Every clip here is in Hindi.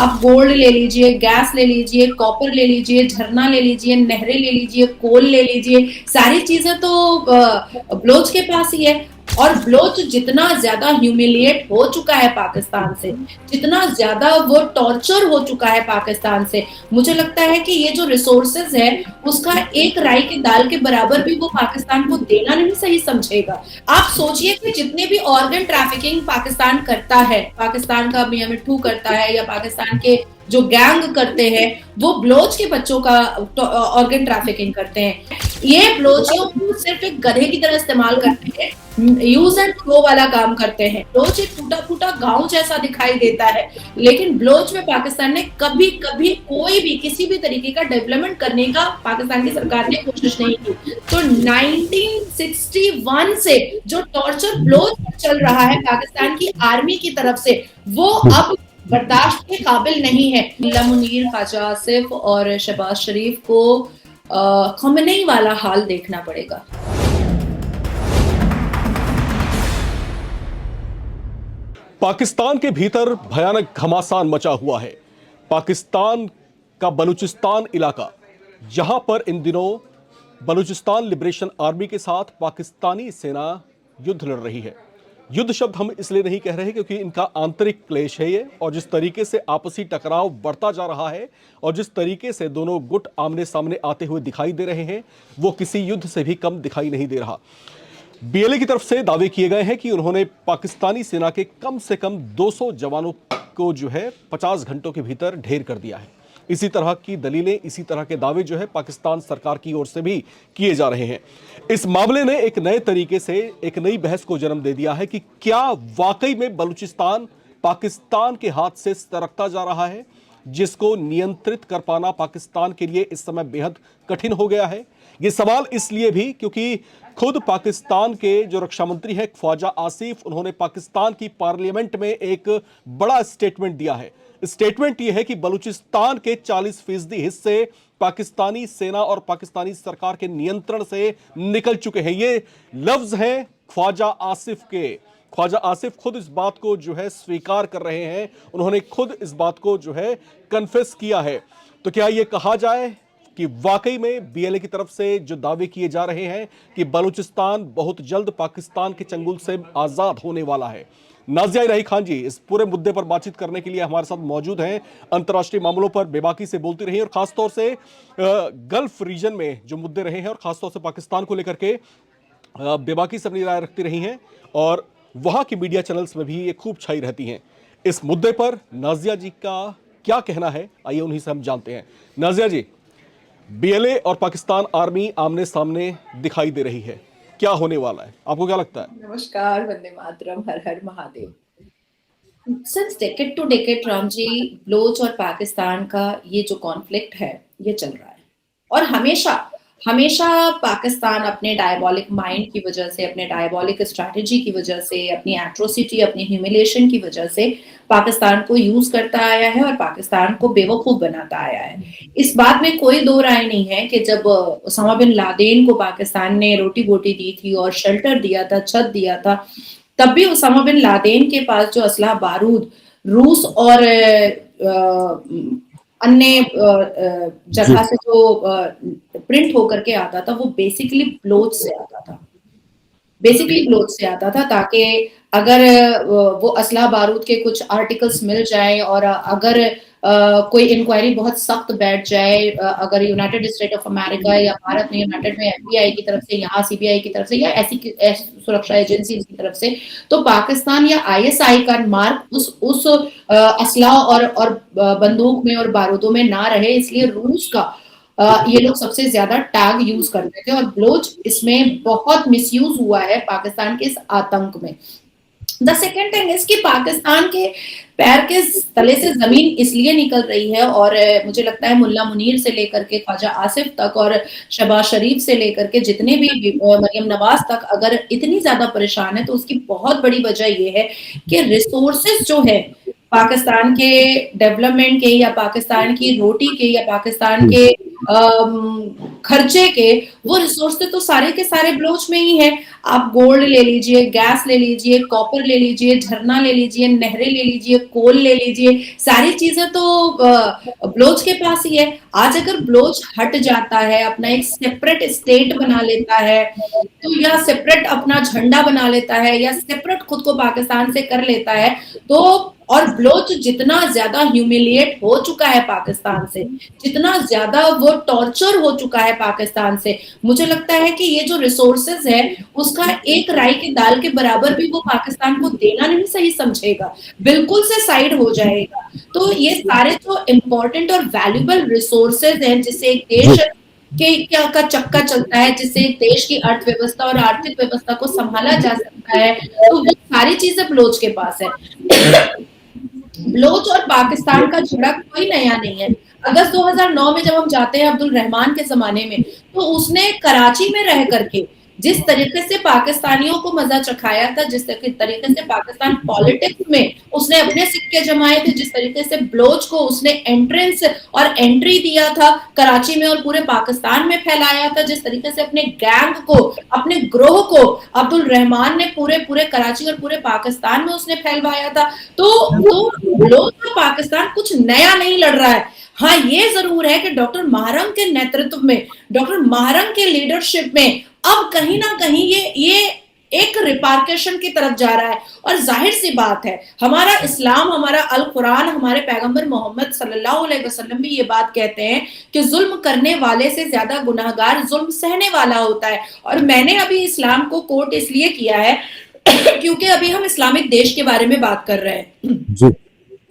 आप गोल्ड ले लीजिए, गैस ले लीजिए, कॉपर ले लीजिए, झरना ले लीजिए, नहरें ले लीजिए, कोल ले लीजिए, सारी चीजें तो बलोच के पास ही है। और बलोच जितना ज्यादा ह्यूमिलिएट हो चुका है पाकिस्तान से, जितना ज्यादा वो टॉर्चर हो चुका है पाकिस्तान से, मुझे लगता है कि ये जो रिसोर्सेज है उसका एक राई की दाल के बराबर भी वो पाकिस्तान को देना नहीं सही समझेगा। आप सोचिए कि जितने भी ऑर्गन ट्रैफिकिंग पाकिस्तान करता है, पाकिस्तान का मियां मिट्ठू करता है या पाकिस्तान के जो गैंग करते हैं, वो बलोच के बच्चों का ऑर्गन ट्रैफिकिंग करते हैं। ये बलोचियों को सिर्फ एक गधे की तरह इस्तेमाल करते हैं, यूज एंड थ्रो वाला काम करते हैं। बलोच एक टूटा फूटा गांव जैसा दिखाई देता है, लेकिन बलोच में पाकिस्तान ने कभी कभी कोई भी किसी भी तरीके का डेवलपमेंट करने का पाकिस्तान की सरकार ने कोशिश नहीं की। तो 1961 से जो टॉर्चर बलोच पर चल रहा है पाकिस्तान की आर्मी की तरफ से, वो अब बर्दाश्त के काबिल नहीं है। मुल्ला मुनीर, ख्वाजा आसिफ और शहबाज शरीफ को खमनेई वाला हाल देखना पड़ेगा। पाकिस्तान के भीतर भयानक घमासान मचा हुआ है। पाकिस्तान का बलूचिस्तान इलाका, यहां पर इन दिनों बलूचिस्तान लिबरेशन आर्मी के साथ पाकिस्तानी सेना युद्ध लड़ रही है। युद्ध शब्द हम इसलिए नहीं कह रहे क्योंकि इनका आंतरिक क्लेश है ये, और जिस तरीके से आपसी टकराव बढ़ता जा रहा है और जिस तरीके से दोनों गुट आमने सामने आते हुए दिखाई दे रहे हैं, वो किसी युद्ध से भी कम दिखाई नहीं दे रहा। बीएलए की तरफ से दावे किए गए हैं कि उन्होंने पाकिस्तानी सेना के कम से कम 200 जवानों को जो है 50 घंटों के भीतर ढेर कर दिया है। इसी तरह की दलीलें, इसी तरह के दावे जो है पाकिस्तान सरकार की ओर से भी किए जा रहे हैं। इस मामले ने एक नए तरीके से एक नई बहस को जन्म दे दिया है कि क्या वाकई में बलूचिस्तान पाकिस्तान के हाथ से सरकता जा रहा है, जिसको नियंत्रित कर पाना पाकिस्तान के लिए इस समय बेहद कठिन हो गया है। ये सवाल इसलिए भी क्योंकि खुद पाकिस्तान के जो रक्षा मंत्री हैं ख्वाजा आसिफ, उन्होंने पाकिस्तान की पार्लियामेंट में एक बड़ा स्टेटमेंट दिया है। स्टेटमेंट यह है कि बलूचिस्तान के 40% हिस्से पाकिस्तानी सेना और पाकिस्तानी सरकार के नियंत्रण से निकल चुके हैं। ये लफ्ज हैं ख्वाजा आसिफ के। ख्वाजा आसिफ खुद इस बात को जो है स्वीकार कर रहे हैं, उन्होंने खुद इस बात को जो है कन्फेस किया है। तो क्या यह कहा जाए कि वाकई में बीएलए की तरफ से जो दावे किए जा रहे हैं कि बलूचिस्तान बहुत जल्द पाकिस्तान के चंगुल से आजाद होने वाला है? नाजिया इलाही खान जी इस पूरे मुद्दे पर बातचीत करने के लिए हमारे साथ मौजूद हैं। अंतर्राष्ट्रीय मामलों पर बेबाकी से बोलती रही और खासतौर से गल्फ रीजन में जो मुद्दे रहे हैं और खासतौर से पाकिस्तान को लेकर के बेबाकी से अपनी राय रखती रही हैं, और वहां की मीडिया चैनल्स में भी ये खूब छाई रहती हैं। इस मुद्दे पर नाजिया जी का क्या कहना है, आइए उन्हीं से हम जानते हैं। नाजिया जी, बीएलए और पाकिस्तान आर्मी आमने सामने दिखाई दे रही है, क्या होने वाला है, आपको क्या लगता है? नमस्कार, वंदे मातरम, हर हर Mahadev. Since decade to decade Ram ji, Baloch और पाकिस्तान का ये जो कॉन्फ्लिक्ट है ये चल रहा है, और हमेशा हमेशा पाकिस्तान अपने डायबॉलिक माइंड की वजह से, अपने डायबॉलिक स्ट्रैटेजी की वजह से, अपनी एट्रोसिटी, अपनी ह्यूमिलेशन की वजह से पाकिस्तान को यूज करता आया है और पाकिस्तान को बेवकूफ बनाता आया है। इस बात में कोई दो राय नहीं है कि जब ओसामा बिन लादेन को पाकिस्तान ने रोटी बोटी दी थी और शेल्टर दिया था, छत दिया था, तब भी ओसामा बिन लादेन के पास जो असला बारूद रूस और अन्य जगह से जो प्रिंट होकर के आता था, वो बेसिकली बलोच से आता था, ताकि अगर वो असला बारूद के कुछ आर्टिकल्स मिल जाए और अगर कोई इंक्वायरी बहुत सख्त बैठ जाए, अगर यूनाइटेड स्टेट ऑफ अमेरिका या भारत में यूनाइटेड में एफबीआई की तरफ से, यहाँ सीबीआई की तरफ से या ऐसी सुरक्षा एजेंसी की तरफ से, तो पाकिस्तान या आईएसआई का मार्क उस असला और बंदूक में और बारूदों में ना रहे, इसलिए रूस का ये लोग सबसे ज्यादा टैग यूज करते थे और बलोच इसमें बहुत मिसयूज हुआ है पाकिस्तान के इस आतंक में। द सेकेंड थिंग इज कि पाकिस्तान के पैर के तले से जमीन इसलिए निकल रही है, और मुझे लगता है मुल्ला मुनीर से लेकर के ख्वाजा आसिफ तक और शहबाज शरीफ से लेकर के जितने भी मरियम नवाज तक अगर इतनी ज्यादा परेशान है, तो उसकी बहुत बड़ी वजह यह है कि रिसोर्सेज जो है पाकिस्तान के डेवलपमेंट के या पाकिस्तान की रोटी के या पाकिस्तान के खर्चे के, वो रिसोर्सेज तो सारे के सारे बलोच में ही है। आप गोल्ड ले लीजिए, गैस ले लीजिए, कॉपर ले लीजिए, झरना ले लीजिए, नहरें ले लीजिए, कोल ले लीजिए, सारी चीजें तो बलोच के पास ही है। आज अगर बलोच हट जाता है, अपना एक सेपरेट स्टेट बना लेता है, तो या सेपरेट अपना झंडा बना लेता है, या सेपरेट खुद को पाकिस्तान से कर लेता है, तो और बलोच जितना ज्यादा ह्यूमिलिएट हो चुका है पाकिस्तान से, जितना ज्यादा वो टॉर्चर हो चुका है पाकिस्तान से, मुझे लगता है कि ये जो रिसोर्सेज है उसका एक राई की दाल के बराबर भी वो पाकिस्तान को देना नहीं सही समझेगा, बिल्कुल से साइड हो जाएगा। तो ये सारे जो इम्पोर्टेंट और वैल्यूबल रिसोर्सेज हैं जिससे एक देश के क्या का चक्का चलता है, जिससे देश की अर्थव्यवस्था और आर्थिक व्यवस्था को संभाला जा सकता है, तो वो सारी चीजें बलोच के पास है। बलोच और पाकिस्तान का झगड़ा कोई नया नहीं है। अगस्त 2009 में जब हम जाते हैं अब्दुल रहमान के जमाने में, तो उसने कराची में रह करके जिस तरीके से पाकिस्तानियों को मजा चखाया था, जिस तरीके से पाकिस्तान पॉलिटिक्स में उसने अपने सिक्के जमाए थे, जिस तरीके से बलोच को उसने एंट्रेंस और एंट्री दिया था कराची में और पूरे पाकिस्तान में फैलाया था, जिस तरीके से अपने गैंग को, अपने ग्रोह को अब्दुल रहमान ने पूरे पूरे कराची और पूरे पाकिस्तान में उसने फैलवाया था। तो बलोच और पाकिस्तान कुछ नया नहीं लड़ रहा है। हाँ, ये जरूर है कि डॉक्टर महरम के नेतृत्व में, डॉक्टर महरम के लीडरशिप में अब कहीं ना कहीं ये एक रिपार्केशन की तरफ जा रहा है। और जाहिर सी बात है, हमारा इस्लाम, हमारा अल कुरान, हमारे पैगंबर मोहम्मद सल्लल्लाहु अलैहि वसल्लम भी ये बात कहते हैं कि जुल्म करने वाले से ज्यादा गुनाहगार जुल्म सहने वाला होता है। और मैंने अभी इस्लाम को कोट इसलिए किया है क्योंकि अभी हम इस्लामिक देश के बारे में बात कर रहे हैं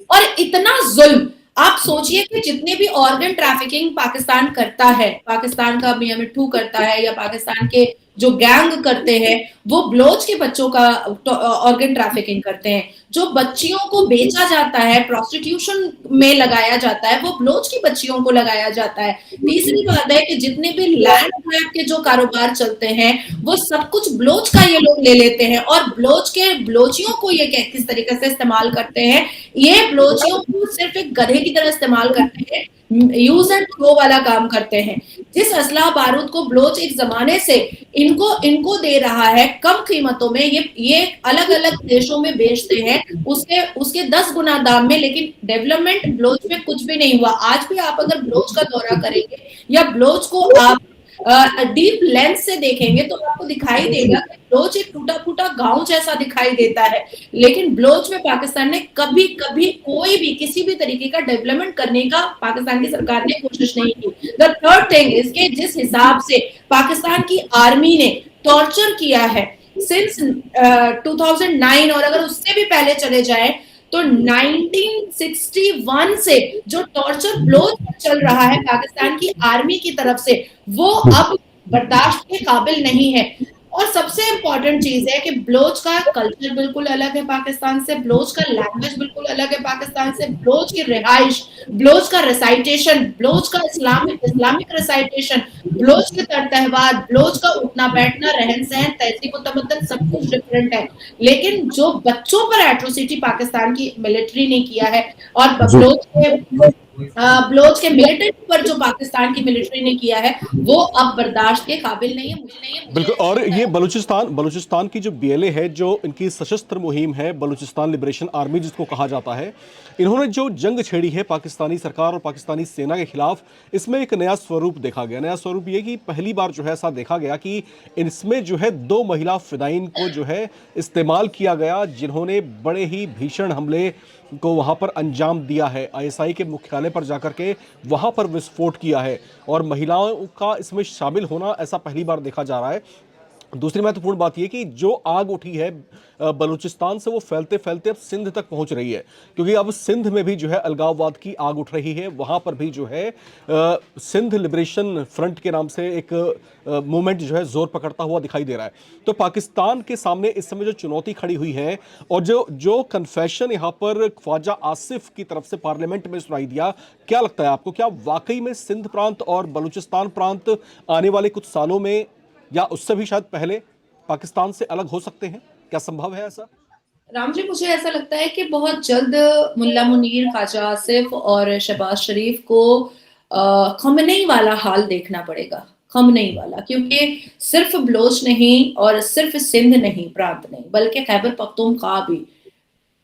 और इतना जुल्म, आप सोचिए कि जितने भी ऑर्गन ट्रैफिकिंग पाकिस्तान करता है, पाकिस्तान का मियां मिट्ठू करता है या पाकिस्तान के जो गैंग करते हैं, वो बलोच के बच्चों का ऑर्गन ट्रैफिकिंग करते हैं। जो बच्चियों को बेचा जाता है, प्रोस्टिट्यूशन में लगाया जाता है, वो बलोच की बच्चियों को लगाया जाता है। तीसरी बात है कि जितने भी लैंड ग्रैब के जो कारोबार चलते हैं, वो सब कुछ बलोच का ये लोग ले लेते हैं और बलोचियों को ये किस तरीके से इस्तेमाल करते हैं, ये बलोचियों को सिर्फ एक गधे की तरह इस्तेमाल करते हैं, यूज एंड थ्रो वाला काम करते हैं। जिस असला बारूद को बलोच एक जमाने से इनको दे रहा है कम कीमतों में, ये अलग अलग देशों में बेचते हैं उसके 10 गुना दाम में, लेकिन डेवलपमेंट बलोच में कुछ भी नहीं हुआ। आज भी आप अगर बलोच का दौरा करेंगे या बलोच को आप डीप लेंस से देखेंगे तो आपको दिखाई देगा कि बलोच एक टूटा फूटा गांव जैसा दिखाई देता है, लेकिन बलोच में पाकिस्तान ने कभी कभी कोई भी किसी भी तरीके का डेवलपमेंट करने का पाकिस्तान की सरकार ने कोशिश नहीं की। द थर्ड थिंग इज कि जिस हिसाब से पाकिस्तान की आर्मी ने टॉर्चर किया है सिंस 2009, और अगर उससे भी पहले चले जाए तो 1961 से जो टॉर्चर बलोच चल रहा है पाकिस्तान की आर्मी की तरफ से, वो अब बर्दाश्त के काबिल नहीं है। और सबसे इंपॉर्टेंट चीज है कि बलोच का कल्चर बिल्कुल अलग है पाकिस्तान से, बलोच का लैंग्वेज बिल्कुल अलग है पाकिस्तान से, बलोच की रिहाइश, बलोच का रिसाइटेशन, बलोच का इस्लामिक रिसाइटेशन, बलोच के त्योहार, बलोच का उठना बैठना, रहन सहन, तहजीब व तमद्दुन सब कुछ डिफरेंट है। लेकिन जो बच्चों पर एट्रोसिटी पाकिस्तान की मिलिट्री ने किया है और बलोच के मिलिटेंट पर जो पाकिस्तान की मिलिट्री ने किया है, वो अब बर्दाश्त के काबिल नहीं है। बिल्कुल। और ये बलूचिस्तान की जो बीएलए है, जो इनकी सशस्त्र मुहिम है, बलूचिस्तान लिबरेशन आर्मी जिसको कहा जाता है, इन्होंने जो जंग छेड़ी है पाकिस्तानी सरकार और पाकिस्तानी सेना के खिलाफ, इसमें एक नया स्वरूप देखा गया। नया स्वरूप ये कि पहली बार जो है ऐसा देखा गया कि इसमें जो है 2 महिला फिदाइन को जो है इस्तेमाल किया गया, जिन्होंने बड़े ही भीषण हमले को वहां पर अंजाम दिया है। आईएसआई के मुख्यालय पर जाकर के वहां पर विस्फोट किया है और महिलाओं का इसमें शामिल होना ऐसा पहली बार देखा जा रहा है। दूसरी महत्वपूर्ण बात यह कि जो आग उठी है बलूचिस्तान से, वो फैलते फैलते अब सिंध तक पहुंच रही है, क्योंकि अब सिंध में भी जो है अलगाववाद की आग उठ रही है। वहां पर भी जो है सिंध लिबरेशन फ्रंट के नाम से एक मूवमेंट जो है जोर पकड़ता हुआ दिखाई दे रहा है। तो पाकिस्तान के सामने इस समय जो चुनौती खड़ी हुई है और जो कन्फेशन यहाँ पर ख्वाजा आसिफ की तरफ से पार्लियामेंट में सुनाई दिया, क्या लगता है आपको, क्या वाकई में सिंध प्रांत और बलूचिस्तान प्रांत आने वाले कुछ सालों में या उससे भी शायद पहले पाकिस्तान से अलग हो सकते हैं? क्या संभव है ऐसा? राम जी, मुझे ऐसा लगता है कि बहुत जल्द मुल्ला मुनीर, ख्वाजा आसिफ और शहबाज शरीफ को खमनई वाला हाल देखना पड़ेगा, खमनई वाला, क्योंकि सिर्फ बलोच नहीं और सिर्फ सिंध नहीं, प्रांत नहीं, बल्कि खैबर पख्तूनख्वा भी,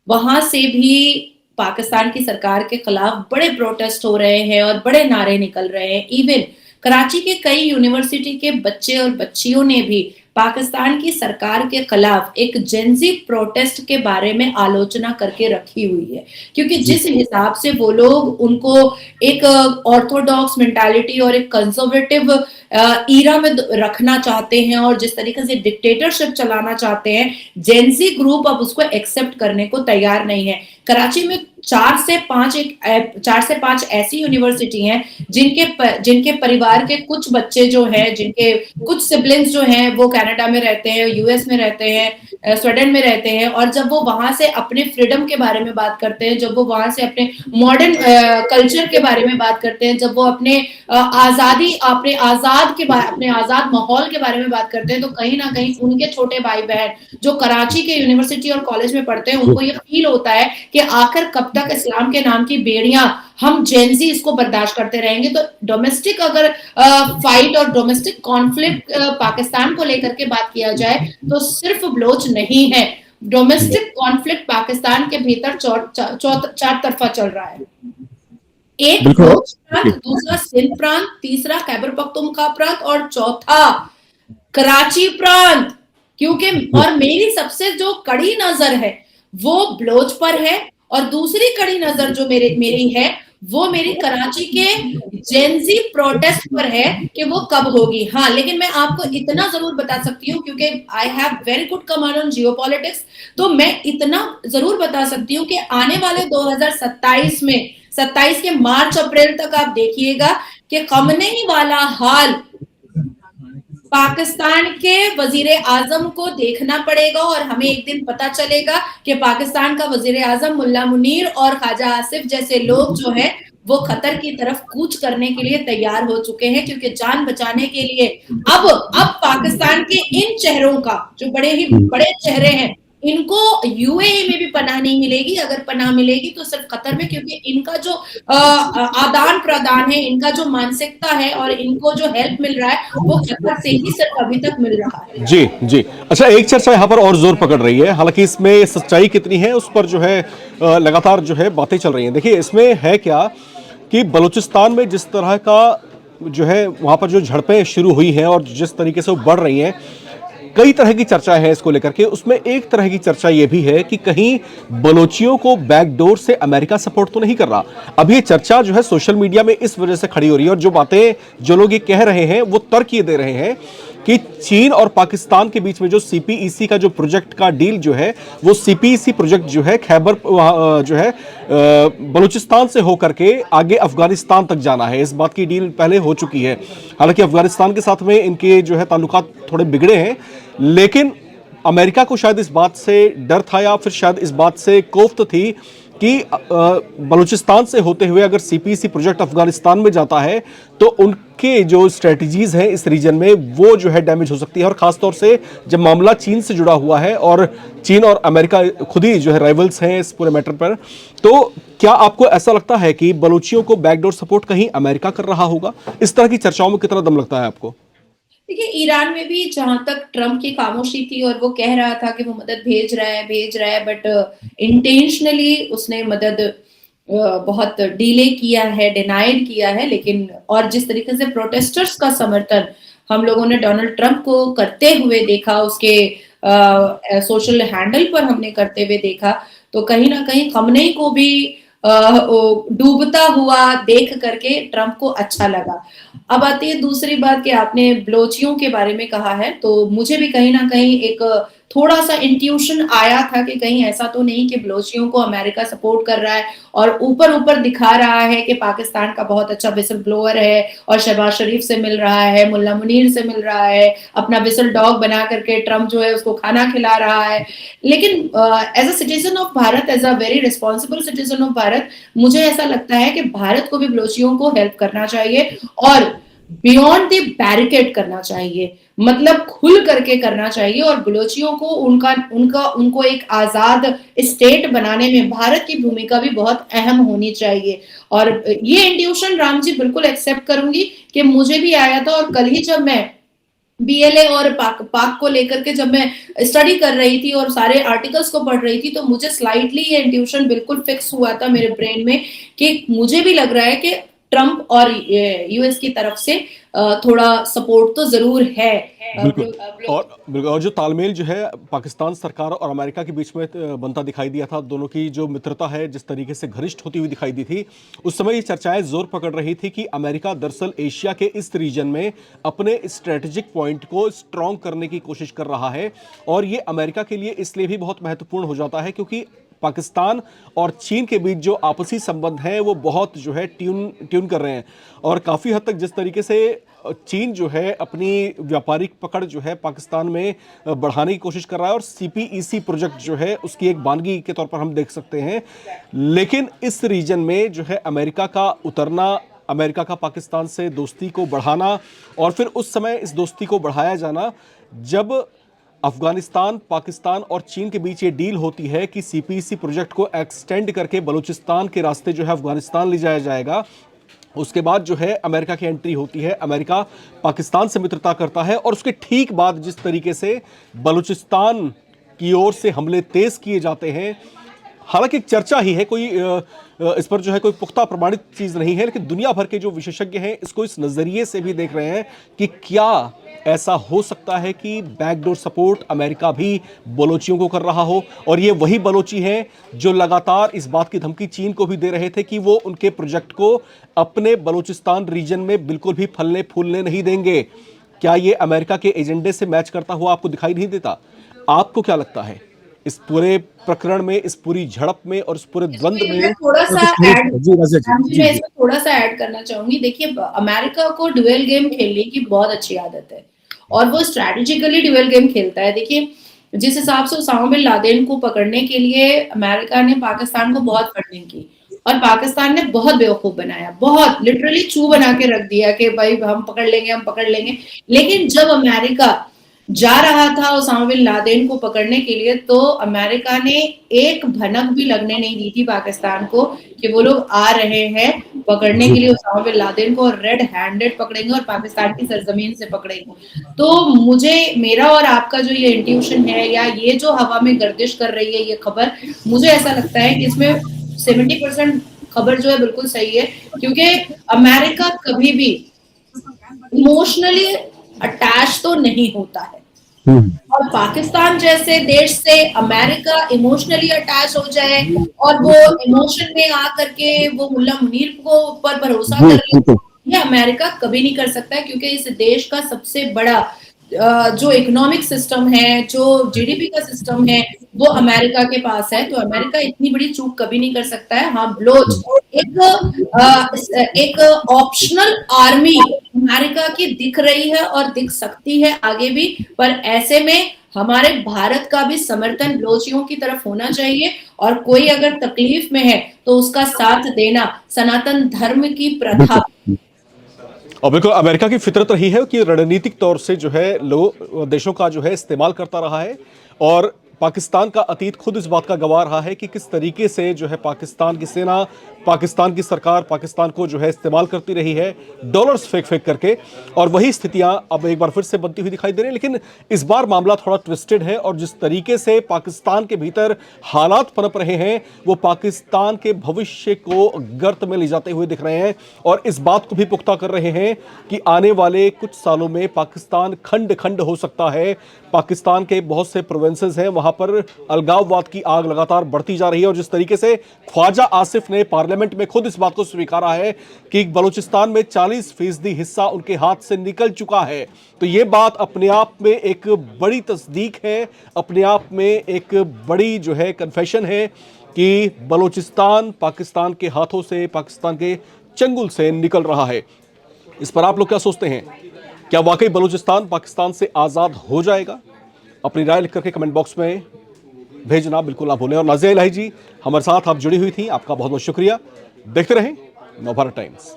वहां से भी पाकिस्तान की सरकार के खिलाफ बड़े प्रोटेस्ट हो रहे हैं और बड़े नारे निकल रहे हैं। इवन कराची के कई यूनिवर्सिटी के बच्चे और बच्चियों ने भी पाकिस्तान की सरकार के खिलाफ एक जेंजी प्रोटेस्ट के बारे में आलोचना करके रखी हुई है, क्योंकि जिस हिसाब से वो लोग उनको एक ऑर्थोडॉक्स मेंटालिटी और एक कंजर्वेटिव ईरा में रखना चाहते हैं और जिस तरीके से डिक्टेटरशिप चलाना चाहते हैं, जेंजी ग्रुप अब उसको एक्सेप्ट करने को तैयार नहीं है। कराची में 4 से 5 ऐसी यूनिवर्सिटी हैं जिनके परिवार के कुछ बच्चे जो हैं, जिनके कुछ सिबलिंग्स जो हैं वो कनाडा में रहते हैं, यूएस में रहते हैं, स्वीडन में रहते हैं, और जब वो वहां से अपने फ्रीडम के बारे में बात करते हैं, जब वो वहां से अपने मॉडर्न कल्चर के बारे में बात करते हैं, जब वो अपने आजादी, अपने आजाद माहौल के बारे में बात करते हैं, तो कहीं ना कहीं उनके छोटे भाई बहन जो कराची के यूनिवर्सिटी और कॉलेज में पढ़ते हैं, उनको ये फील होता है कि आखिर कब तक इस्लाम के नाम की बेड़ियां हम जेंजी इसको बर्दाश्त करते रहेंगे। तो डोमेस्टिक अगर फाइट और डोमेस्टिक कॉन्फ्लिक्ट पाकिस्तान को लेकर के बात किया जाए तो सिर्फ बलोच नहीं है, डोमेस्टिक कॉन्फ्लिक्ट पाकिस्तान के भीतर चार तरफा चल रहा है। एक बलोच प्रांत, दूसरा सिंध प्रांत, तीसरा खैबर पख्तूनख्वा प्रांत और चौथा कराची प्रांत। क्योंकि और मेरी सबसे जो कड़ी नजर है वो बलोच पर है, और दूसरी कड़ी नजर जो मेरी है वो मेरी कराची के जेंजी प्रोटेस्ट पर है कि वो कब होगी। हाँ, लेकिन मैं आपको इतना जरूर बता सकती हूँ, क्योंकि I have very good command on geopolitics, तो मैं इतना जरूर बता सकती हूँ कि आने वाले 2027 में, 27 के मार्च अप्रैल तक आप देखिएगा कि खमनेई वाला हाल पाकिस्तान के वजीर आजम को देखना पड़ेगा, और हमें एक दिन पता चलेगा कि पाकिस्तान का वजीर आजम मुल्ला मुनीर और ख्वाजा आसिफ जैसे लोग जो है वो खतर की तरफ कूच करने के लिए तैयार हो चुके हैं, क्योंकि जान बचाने के लिए अब पाकिस्तान के इन चेहरों का, जो बड़े चेहरे हैं, इनको यूएई में भी पनाह नहीं मिलेगी। अगर पनाह मिलेगी तो सिर्फ कतर में, क्योंकि इनका जो आदान प्रदान है, इनका जो मानसिकता है और इनको जो हेल्प मिल रहा है वो कतर से ही सिर्फ अभी तक मिल रहा है। जी जी। अच्छा, एक चर्चा यहाँ पर और जोर पकड़ रही है, हालांकि इसमें सच्चाई कितनी है उस पर जो है लगातार जो है बातें चल रही हैं। देखिए, इसमें है क्या कि बलूचिस्तान में जिस तरह का जो है वहां पर जो झड़पें शुरू हुई हैं और जिस तरीके से वो बढ़ रही हैं, कई तरह की चर्चा है इसको लेकर के। उसमें एक तरह की चर्चा यह भी है कि कहीं बलोचियों को बैकडोर से अमेरिका सपोर्ट तो नहीं कर रहा। अब ये चर्चा जो है सोशल मीडिया में इस वजह से खड़ी हो रही है, और जो बातें जो लोग ये कह रहे हैं वो तर्क ये दे रहे हैं कि चीन और पाकिस्तान के बीच में जो सीपीईसी का जो प्रोजेक्ट का डील जो है, वो सीपीईसी प्रोजेक्ट जो है खैबर जो है बलूचिस्तान से होकर के आगे अफगानिस्तान तक जाना है। इस बात की डील पहले हो चुकी है। हालांकि अफगानिस्तान के साथ में इनके जो है ताल्लुकात थोड़े बिगड़े हैं, लेकिन अमेरिका को शायद इस बात से डर था या फिर शायद इस बात से कोफ्त थी कि बलूचिस्तान से होते हुए अगर सीपीसी प्रोजेक्ट अफगानिस्तान में जाता है तो उनके जो स्ट्रेटजीज हैं इस रीजन में वो जो है डैमेज हो सकती है। और खासतौर से जब मामला चीन से जुड़ा हुआ है और चीन और अमेरिका खुद ही जो है राइवल्स हैं इस पूरे मैटर पर, तो क्या आपको ऐसा लगता है कि बलूचियों को बैकडोर सपोर्ट कहीं अमेरिका कर रहा होगा? इस तरह की चर्चाओं में कितना दम लगता है आपको? देखिए, ईरान में भी जहां तक ट्रम्प की खामोशी थी और वो कह रहा था कि वो मदद भेज रहा है, बट इंटेंशनली उसने मदद बहुत डिले किया है, डिनाइड किया है। लेकिन और जिस तरीके से प्रोटेस्टर्स का समर्थन हम लोगों ने डोनाल्ड ट्रम्प को करते हुए देखा, उसके सोशल हैंडल पर हमने करते हुए देखा, तो कहीं ना कहीं खमनेई को भी डूबता हुआ देख करके ट्रम्प को अच्छा लगा। अब आती है दूसरी बात कि आपने बलोचियों के बारे में कहा है, तो मुझे भी कहीं ना कहीं एक थोड़ा सा इंट्यूशन आया था कि कहीं ऐसा तो नहीं कि बलोचियों को अमेरिका सपोर्ट कर रहा है और ऊपर ऊपर दिखा रहा है कि पाकिस्तान का बहुत अच्छा विसल ब्लोअर है और शहबाज शरीफ से मिल रहा है, मुल्ला मुनीर से मिल रहा है, अपना विसल डॉग बना करके ट्रम्प जो है उसको खाना खिला रहा है। लेकिन as a citizen of Bharat, as a very responsible citizen of Bharat, मुझे ऐसा लगता है कि भारत को भी बलोचियों को हेल्प करना चाहिए और बियॉन्ड द बैरिकेड करना चाहिए। मतलब खुल करके करना चाहिए और बलोचियों को उनको एक आजाद स्टेट बनाने में भारत की भूमिका भी बहुत अहम होनी चाहिए। और ये इंट्यूशन राम जी बिल्कुल एक्सेप्ट करूंगी कि मुझे भी आया था, और कल ही जब मैं बीएलए और पाक को लेकर के जब मैं स्टडी कर रही थी और सारे आर्टिकल्स को पढ़ रही थी, तो मुझे स्लाइटली ये इंट्यूशन बिल्कुल फिक्स हुआ था मेरे ब्रेन में कि मुझे भी लग रहा है कि ट्रंप और यूएस की तरफ से थोड़ा सपोर्ट तो जरूर है। बिल्कुल। और जो तालमेल जो है पाकिस्तान सरकार और अमेरिका के बीच में बनता दिखाई दिया था, दोनों की जो मित्रता है जिस तरीके से घनिष्ठ होती हुई दिखाई दी थी, उस समय ये चर्चाएं जोर पकड़ रही थी कि अमेरिका दरअसल एशिया के इस रीजन में अपने स्ट्रेटेजिक पॉइंट को स्ट्रांग करने की कोशिश कर रहा है। और ये अमेरिका के लिए इसलिए भी बहुत महत्वपूर्ण हो जाता है क्योंकि पाकिस्तान और चीन के बीच जो आपसी संबंध हैं वो बहुत जो है ट्यून कर रहे हैं। और काफ़ी हद तक जिस तरीके से चीन जो है अपनी व्यापारिक पकड़ जो है पाकिस्तान में बढ़ाने की कोशिश कर रहा है, और सीपीईसी प्रोजेक्ट जो है उसकी एक बानगी के तौर पर हम देख सकते हैं। लेकिन इस रीजन में जो है अमेरिका का उतरना, अमेरिका का पाकिस्तान से दोस्ती को बढ़ाना, और फिर उस समय इस दोस्ती को बढ़ाया जाना जब अफगानिस्तान, पाकिस्तान और चीन के बीच ये डील होती है कि सीपीईसी प्रोजेक्ट को एक्सटेंड करके बलूचिस्तान के रास्ते जो है अफगानिस्तान ले जाया जाएगा। उसके बाद जो है अमेरिका की एंट्री होती है, अमेरिका पाकिस्तान से मित्रता करता है, और उसके ठीक बाद जिस तरीके से बलूचिस्तान की ओर से हमले तेज किए जाते हैं, हालांकि एक चर्चा ही है, कोई इस पर जो है कोई पुख्ता प्रमाणित चीज नहीं है, लेकिन दुनिया भर के जो विशेषज्ञ हैं इसको इस नजरिए से भी देख रहे हैं कि क्या ऐसा हो सकता है कि बैकडोर सपोर्ट अमेरिका भी बलोचियों को कर रहा हो, और ये वही बलोची हैं जो लगातार इस बात की धमकी चीन को भी दे रहे थे कि वो उनके प्रोजेक्ट को अपने बलूचिस्तान रीजन में बिल्कुल भी फलने फूलने नहीं देंगे। क्या ये अमेरिका के एजेंडे से मैच करता हुआ आपको दिखाई नहीं देता? आपको क्या लगता है इस पूरे प्रकरण में, इस पूरी झड़प में और इस पूरे द्वंद्व में? थोड़ा सा ऐड जी मैं इसमें थोड़ा सा ऐड करना चाहूंगी। देखिए, अमेरिका को ड्यूअल गेम खेलने की बहुत अच्छी आदत है और वो स्ट्रैटेजिकली ड्यूअल गेम खेलता है। देखिए, जिस हिसाब से उसामा बिन लादेन को पकड़ने के लिए अमेरिका ने पाकिस्तान को बहुत फंडिंग की और पाकिस्तान ने बहुत बेवकूफ बनाया, बहुत लिटरली चू बना के रख दिया कि भाई हम पकड़ लेंगे, हम पकड़ लेंगे। लेकिन जब अमेरिका जा रहा था उसामा बिन लादेन को पकड़ने के लिए, तो अमेरिका ने एक भनक भी लगने नहीं दी थी पाकिस्तान को कि वो लोग आ रहे हैं पकड़ने के लिए उसामा बिन लादेन को, और रेड हैंडेड पकड़ेंगे और पाकिस्तान की सरजमीन से पकड़ेंगे। तो मुझे, मेरा और आपका जो ये इंट्यूशन है या ये जो हवा में गर्दिश कर रही है ये खबर, मुझे ऐसा लगता है कि इसमें 70% खबर जो है बिल्कुल सही है, क्योंकि अमेरिका कभी भी इमोशनली अटैच तो नहीं होता है, और पाकिस्तान जैसे देश से अमेरिका इमोशनली अटैच हो जाए और वो इमोशन में आकर के वो मुल्ला मुनीर को पर भरोसा कर ले, ये अमेरिका कभी नहीं कर सकता है। क्योंकि इस देश का सबसे बड़ा जो इकोनॉमिक सिस्टम है, जो जीडीपी का सिस्टम है, वो अमेरिका के पास है। तो अमेरिका इतनी बड़ी चूक कभी नहीं कर सकता है। हाँ, बलोच एक ऑप्शनल आर्मी अमेरिका की दिख रही है और दिख सकती है आगे भी, पर ऐसे में हमारे भारत का भी समर्थन बलोचियों की तरफ होना चाहिए, और कोई अगर तकलीफ में है तो उसका साथ देना सनातन धर्म की प्रथा। और बिल्कुल अमेरिका की फितरत रही है कि रणनीतिक तौर से जो है देशों का जो है इस्तेमाल करता रहा है, और पाकिस्तान का अतीत खुद इस बात का गवाह रहा है कि किस तरीके से जो है पाकिस्तान की सेना, पाकिस्तान की सरकार पाकिस्तान को जो है इस्तेमाल करती रही है डॉलर्स फेंक फेंक करके, और वही स्थितियां अब एक बार फिर से बनती हुई दिखाई दे रही हैं। लेकिन इस बार मामला थोड़ा ट्विस्टेड है, और जिस तरीके से पाकिस्तान के भीतर हालात पनप रहे हैं वो पाकिस्तान के भविष्य को गर्त में ले जाते हुए दिख रहे हैं, और इस बात को भी पुख्ता कर रहे हैं कि आने वाले कुछ सालों में पाकिस्तान खंड खंड हो सकता है। पाकिस्तान के बहुत से प्रोविंसेस हैं, वहां पर अलगाववाद की आग लगातार बढ़ती जा रही है, और जिस तरीके से ख्वाजा आसिफ ने पार्लियामेंट में खुद इस बात को स्वीकारा है कि बलूचिस्तान में 40% हिस्सा उनके हाथ से निकल चुका है, तो यह बात अपने आप में एक बड़ी तस्दीक है, अपने आप में एक बड़ी जो है कन्फेशन है कि बलूचिस्तान पाकिस्तान के हाथों से, पाकिस्तान के चंगुल से निकल रहा है। इस पर आप लोग क्या सोचते हैं? क्या वाकई बलूचिस्तान पाकिस्तान से आज़ाद हो जाएगा? अपनी राय लिख करके कमेंट बॉक्स में भेजना बिल्कुल ना भूलें। और नाज़िया इलाही जी हमारे साथ आप जुड़ी हुई थी, आपका बहुत बहुत शुक्रिया। देखते रहें नवभारत टाइम्स।